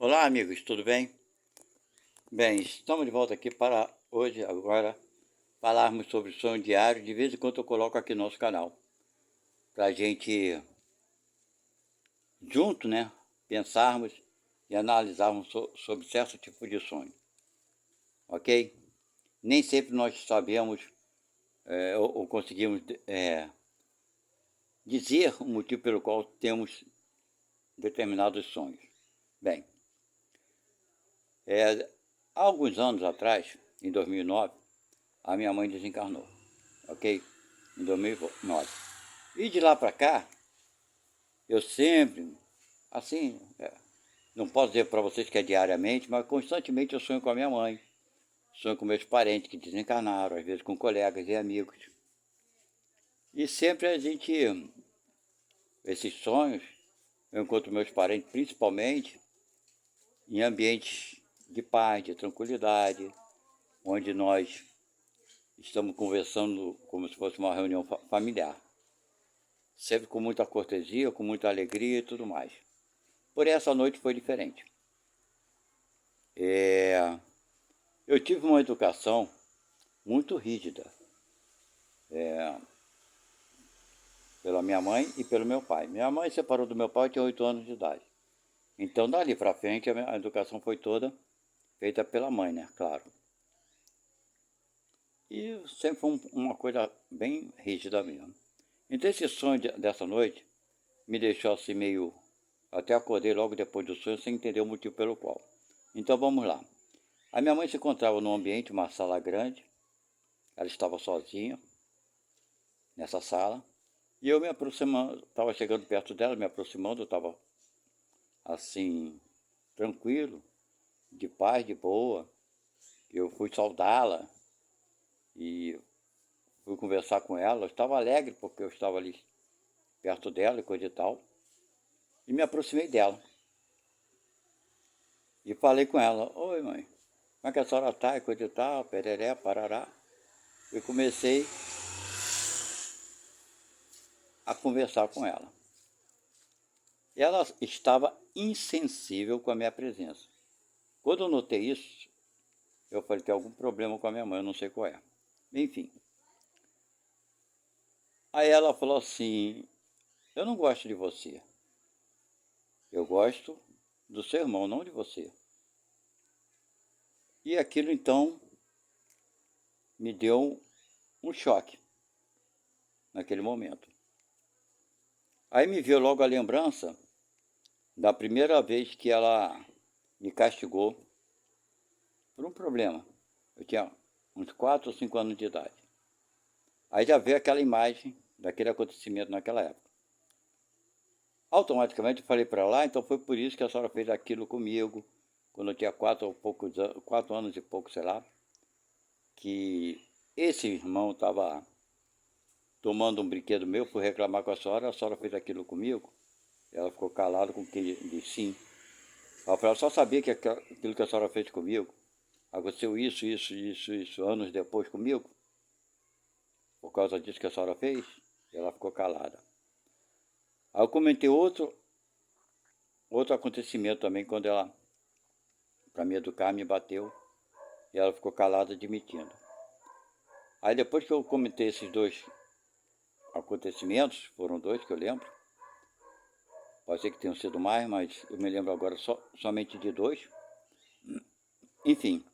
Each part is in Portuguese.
Olá, amigos, tudo bem? Bem, estamos de volta aqui para hoje, agora, falarmos sobre sonho diário. De vez em quando eu coloco aqui no nosso canal, para a gente, junto, né, pensarmos e analisarmos sobre certo tipo de sonho, ok? Nem sempre nós sabemos ou conseguimos dizer o motivo pelo qual temos determinados sonhos. Bem, há alguns anos atrás, em 2009, a minha mãe desencarnou, ok? Em 2009. E de lá para cá, eu sempre, assim, não posso dizer para vocês que é diariamente, mas constantemente eu sonho com a minha mãe, sonho com meus parentes que desencarnaram, às vezes com colegas e amigos. E sempre a gente, esses sonhos, eu encontro meus parentes principalmente em ambientes de paz, de tranquilidade, onde nós estamos conversando como se fosse uma reunião familiar. Sempre com muita cortesia, com muita alegria e tudo mais. Por essa noite foi diferente. Eu tive uma educação muito rígida pela minha mãe e pelo meu pai. Minha mãe separou do meu pai, eu tinha 8 anos de idade. Então, dali para frente, a educação foi toda feita pela mãe, né? Claro. E sempre foi uma coisa bem rígida mesmo. Então, esse sonho dessa noite me deixou assim meio... Até acordei logo depois do sonho sem entender o motivo pelo qual. Então, vamos lá. A minha mãe se encontrava num ambiente, uma sala grande. Ela estava sozinha nessa sala. E eu me aproximando, estava chegando perto dela, me aproximando, eu estava assim, tranquilo, de paz, de boa. Eu fui saudá-la e fui conversar com ela. Eu estava alegre porque eu estava ali perto dela e coisa e tal. E me aproximei dela. E falei com ela: oi, mãe, como é que a senhora está e coisa e tal, pereré, parará. E comecei a conversar com ela. E ela estava insensível com a minha presença. Quando eu notei isso, eu falei: tem algum problema com a minha mãe, eu não sei qual é. Enfim. Aí ela falou assim: eu não gosto de você. Eu gosto do seu irmão, não de você. E aquilo então me deu um choque naquele momento. Aí me veio logo a lembrança da primeira vez que ela me castigou por um problema. Eu tinha uns 4 ou 5 anos de idade. Aí já veio aquela imagem daquele acontecimento naquela época. Automaticamente eu falei para ela: então foi por isso que a senhora fez aquilo comigo, quando eu tinha 4 anos e pouco, sei lá, que esse irmão estava tomando um brinquedo meu, fui reclamar com a senhora fez aquilo comigo. Ela ficou calada com quem disse sim. Ela falou: eu só sabia que aquilo que a senhora fez comigo aconteceu isso, anos depois comigo, por causa disso que a senhora fez. E ela ficou calada. Aí eu comentei outro acontecimento também, quando ela, para me educar, me bateu, e ela ficou calada, admitindo. Aí depois que eu comentei esses dois acontecimentos, foram dois que eu lembro, pode ser que tenham sido mais, mas eu me lembro agora somente de dois. Enfim,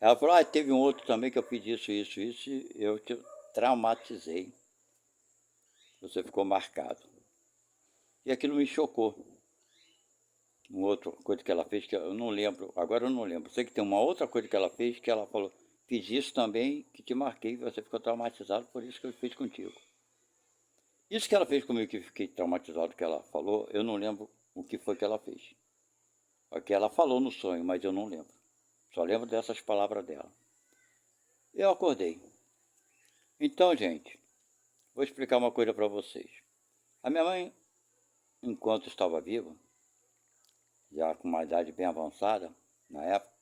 ela falou: teve um outro também que eu fiz isso, e eu te traumatizei. Você ficou marcado. E aquilo me chocou. Uma outra coisa que ela fez, que eu não lembro, agora eu não lembro. Sei que tem uma outra coisa que ela fez, que ela falou: fiz isso também, que te marquei, você ficou traumatizado, por isso que eu fiz contigo. Isso que ela fez comigo, que fiquei traumatizado, que ela falou, eu não lembro o que foi que ela fez. O que ela falou no sonho, mas eu não lembro. Só lembro dessas palavras dela. Eu acordei. Então, gente, vou explicar uma coisa para vocês. A minha mãe, enquanto estava viva, já com uma idade bem avançada, na época,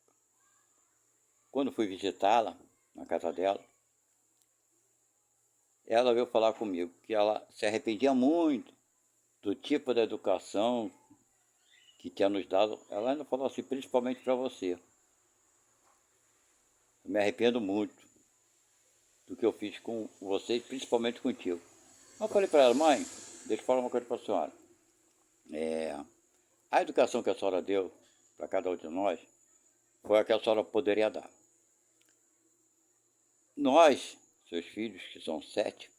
quando fui visitá-la na casa dela, ela veio falar comigo que ela se arrependia muito do tipo de educação que tinha nos dado, ela ainda falou assim, principalmente para você. Eu me arrependo muito do que eu fiz com vocês, principalmente contigo. Eu falei para ela, mãe, deixa eu falar uma coisa para a senhora. A educação que a senhora deu para cada um de nós foi a que a senhora poderia dar. Nós, seus filhos, que são 7,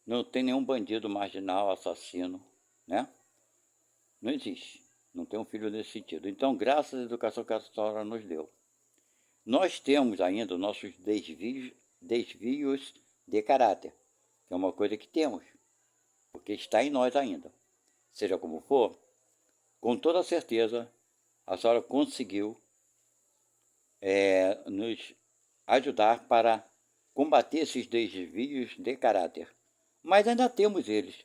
não tem nenhum bandido marginal, assassino, né? Não existe. Não tem um filho nesse sentido. Então, graças à educação que a senhora nos deu. Nós temos ainda nossos desvios de caráter, que é uma coisa que temos, porque está em nós ainda. Seja como for, com toda certeza, a senhora conseguiu nos ajudar para combater esses desvios de caráter. Mas ainda temos eles.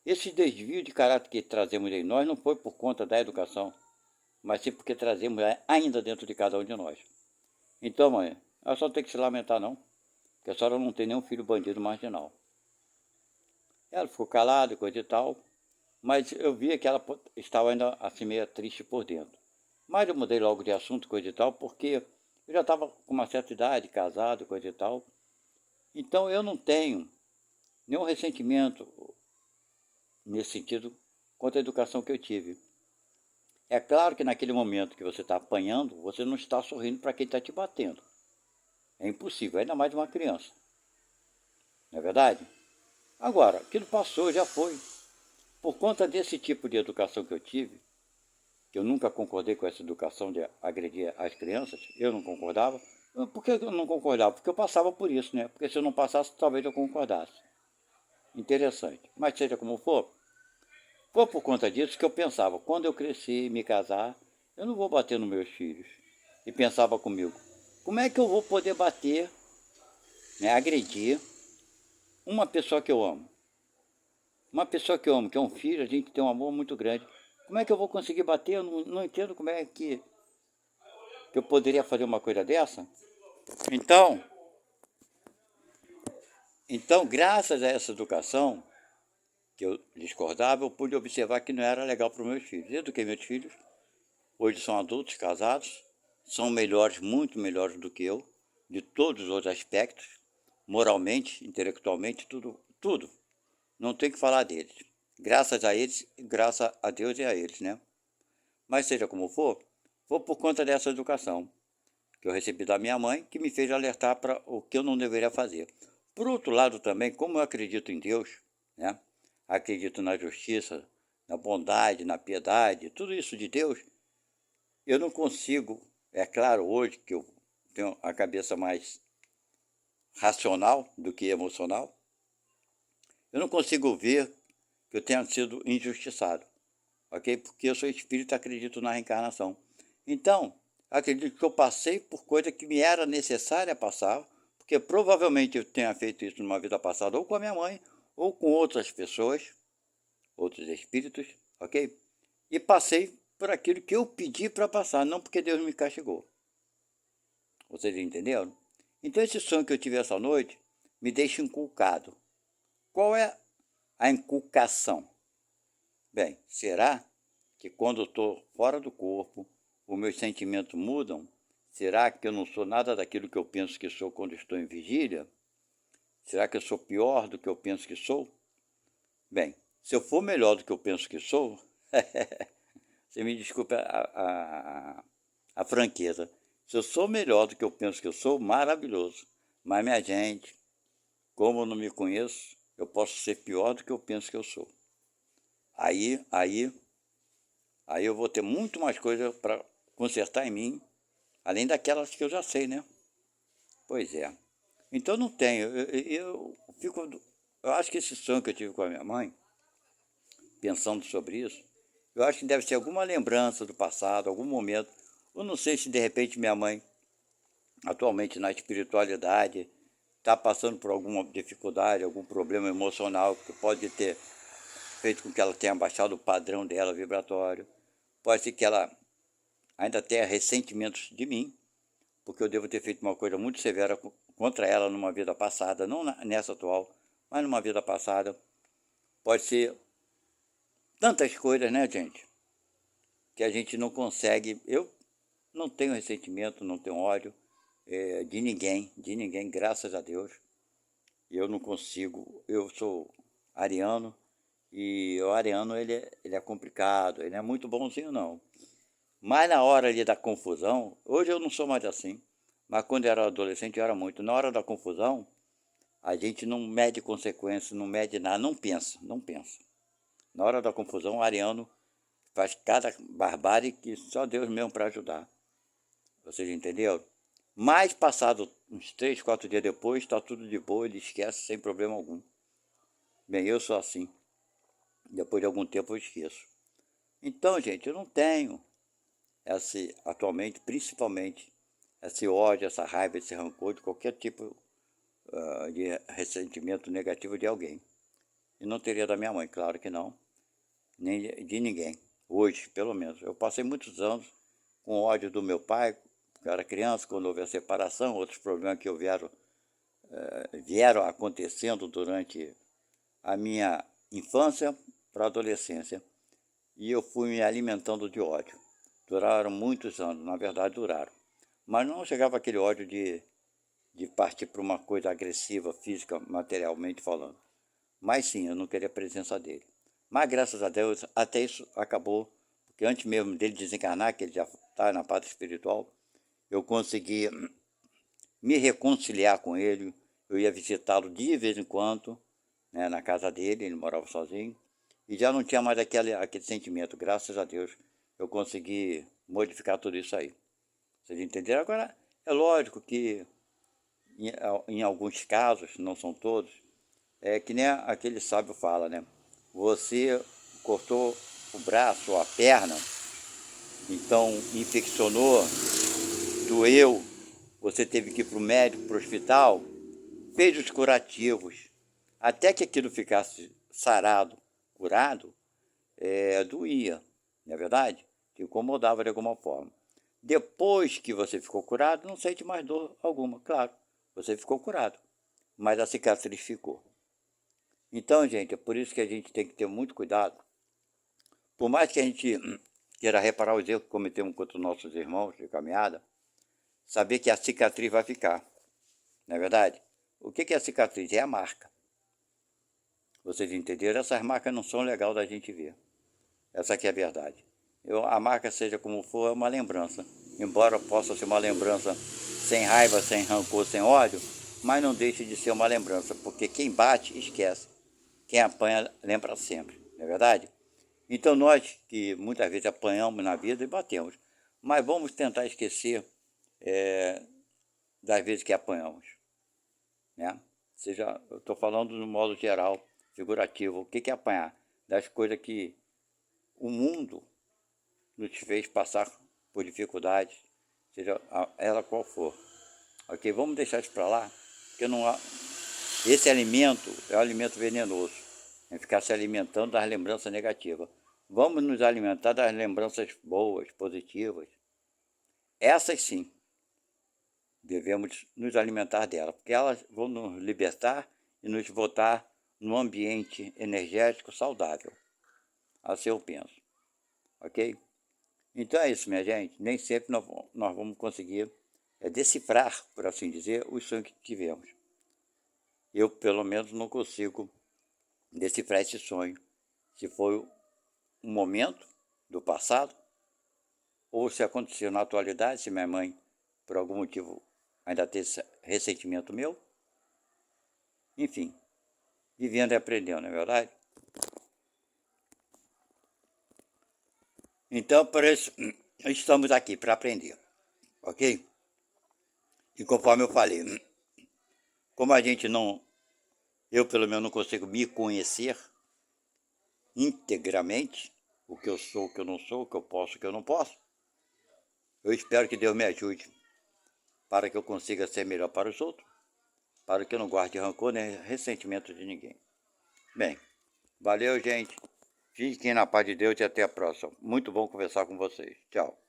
Esse desvio de caráter que trazemos em nós não foi por conta da educação, mas sim porque trazemos ainda dentro de cada um de nós. Então, mãe, a senhora não tem que se lamentar não, porque a senhora não tem nenhum filho bandido marginal. Ela ficou calada, coisa e tal, mas eu via que ela estava ainda assim meio triste por dentro. Mas eu mudei logo de assunto, coisa e tal, porque eu já estava com uma certa idade, casado, coisa e tal. Então eu não tenho nenhum ressentimento nesse sentido quanto à educação que eu tive. É claro que naquele momento que você está apanhando, você não está sorrindo para quem está te batendo. É impossível, ainda mais de uma criança. Não é verdade? Agora, aquilo passou, já foi. Por conta desse tipo de educação que eu tive, que eu nunca concordei com essa educação de agredir as crianças, eu não concordava. Por que eu não concordava? Porque eu passava por isso, né? Porque se eu não passasse, talvez eu concordasse. Interessante. Mas seja como for, foi por conta disso que eu pensava, quando eu crescer e me casar, eu não vou bater nos meus filhos. E pensava comigo, como é que eu vou poder bater, né, agredir uma pessoa que eu amo? Uma pessoa que eu amo, que é um filho, a gente tem um amor muito grande. Como é que eu vou conseguir bater? Eu não entendo como é que eu poderia fazer uma coisa dessa. Então, graças a essa educação, que eu discordava, eu pude observar que não era legal para os meus filhos. Eu eduquei meus filhos, hoje são adultos, casados, são melhores, muito melhores do que eu, de todos os outros aspectos, moralmente, intelectualmente, tudo, tudo. Não tem que falar deles. Graças a eles, graças a Deus e a eles, né? Mas seja como for, foi por conta dessa educação que eu recebi da minha mãe, que me fez alertar para o que eu não deveria fazer. Por outro lado também, como eu acredito em Deus, né? Acredito na justiça, na bondade, na piedade, tudo isso de Deus, eu não consigo, é claro hoje que eu tenho a cabeça mais racional do que emocional, eu não consigo ver que eu tenha sido injustiçado, ok? Porque eu sou espírita e acredito na reencarnação. Então, acredito que eu passei por coisa que me era necessária passar, porque provavelmente eu tenha feito isso numa vida passada, ou com a minha mãe, ou com outras pessoas, outros espíritos, ok? E passei por aquilo que eu pedi para passar, não porque Deus me castigou. Vocês entenderam? Então esse sonho que eu tive essa noite me deixa inculcado. Qual é a inculcação? Bem, será que quando eu estou fora do corpo, os meus sentimentos mudam? Será que eu não sou nada daquilo que eu penso que sou quando estou em vigília? Será que eu sou pior do que eu penso que sou? Bem, se eu for melhor do que eu penso que sou, você me desculpe a franqueza. Se eu sou melhor do que eu penso que eu sou, maravilhoso. Mas, minha gente, como eu não me conheço, eu posso ser pior do que eu penso que eu sou. Aí eu vou ter muito mais coisa para consertar em mim, além daquelas que eu já sei, né? Pois é. Então não tenho. Eu acho que esse sonho que eu tive com a minha mãe, pensando sobre isso, eu acho que deve ser alguma lembrança do passado, algum momento. Eu não sei se de repente minha mãe, atualmente na espiritualidade, está passando por alguma dificuldade, algum problema emocional que pode ter feito com que ela tenha baixado o padrão dela vibratório. Pode ser que ela ainda tenha ressentimentos de mim, porque eu devo ter feito uma coisa muito severa contra ela numa vida passada, não nessa atual, mas numa vida passada. Pode ser tantas coisas, né, gente? que a gente não consegue. Eu não tenho ressentimento, não tenho ódio de ninguém, graças a Deus. Eu não consigo, eu sou ariano, e o ariano ele é complicado, ele não é muito bonzinho não. Mas na hora ali da confusão, hoje eu não sou mais assim, mas quando eu era adolescente eu era muito. Na hora da confusão, a gente não mede consequências, não mede nada, não pensa. Na hora da confusão, o ariano faz cada barbárie que só Deus mesmo para ajudar. Vocês entenderam? Mas passado uns 3, 4 dias depois, está tudo de boa, ele esquece sem problema algum. Bem, eu sou assim. Depois de algum tempo eu esqueço. Então, gente, eu não tenho atualmente, principalmente, esse ódio, essa raiva, esse rancor de qualquer tipo de ressentimento negativo de alguém. E não teria da minha mãe, claro que não, nem de ninguém. Hoje, pelo menos. Eu passei muitos anos com ódio do meu pai, porque eu era criança, quando houve a separação, outros problemas que vieram acontecendo durante a minha infância para a adolescência. E eu fui me alimentando de ódio. Duraram muitos anos, na verdade duraram. Mas não chegava aquele ódio de partir para uma coisa agressiva, física, materialmente falando. Mas sim, eu não queria a presença dele. Mas graças a Deus, até isso acabou, porque antes mesmo dele desencarnar, que ele já está na parte espiritual, eu consegui me reconciliar com ele. Eu ia visitá-lo de vez em quando, né, na casa dele, ele morava sozinho, e já não tinha mais aquele sentimento, graças a Deus, eu consegui modificar tudo isso aí. Vocês entenderam? Agora, é lógico que em alguns casos, não são todos, é que nem aquele sábio fala, né? Você cortou o braço ou a perna, então infeccionou, doeu, você teve que ir para o médico, para o hospital, fez os curativos, até que aquilo ficasse sarado, curado, doía, não é verdade? Te incomodava de alguma forma. Depois que você ficou curado, não sente mais dor alguma, claro, você ficou curado, mas a cicatriz ficou. Então, gente, é por isso que a gente tem que ter muito cuidado. Por mais que a gente queira reparar os erros que cometemos contra os nossos irmãos de caminhada, saber que a cicatriz vai ficar, não é verdade? O que é a cicatriz? É a marca. Vocês entenderam? Essas marcas não são legais da gente ver. Essa aqui é a verdade. A marca, seja como for, é uma lembrança. Embora possa ser uma lembrança sem raiva, sem rancor, sem ódio, mas não deixe de ser uma lembrança, porque quem bate, esquece. Quem apanha, lembra sempre, não é verdade? Então nós, que muitas vezes apanhamos na vida e batemos, mas vamos tentar esquecer das vezes que apanhamos, né? Seja, eu estou falando no modo geral, figurativo. O que é apanhar? Das coisas que o mundo nos fez passar por dificuldades, seja ela qual for. Ok? Vamos deixar isso para lá, porque não há... Esse alimento é um alimento venenoso. É ficar se alimentando das lembranças negativas. Vamos nos alimentar das lembranças boas, positivas. Essas sim, devemos nos alimentar delas, porque elas vão nos libertar e nos botar num ambiente energético saudável. Assim eu penso. Ok? Então é isso, minha gente. Nem sempre nós vamos conseguir decifrar, por assim dizer, os sonhos que tivemos. Eu, pelo menos, não consigo decifrar esse sonho. Se foi um momento do passado, ou se aconteceu na atualidade, se minha mãe, por algum motivo, ainda tem esse ressentimento meu. Enfim, vivendo e aprendendo, não é verdade? Então, por isso, estamos aqui para aprender, ok? E conforme eu falei, como a gente não, eu pelo menos não consigo me conhecer integramente, o que eu sou, o que eu não sou, o que eu posso, o que eu não posso, eu espero que Deus me ajude para que eu consiga ser melhor para os outros, para que eu não guarde rancor nem ressentimento de ninguém. Bem, valeu, gente. Fiquem na paz de Deus e até a próxima. Muito bom conversar com vocês. Tchau.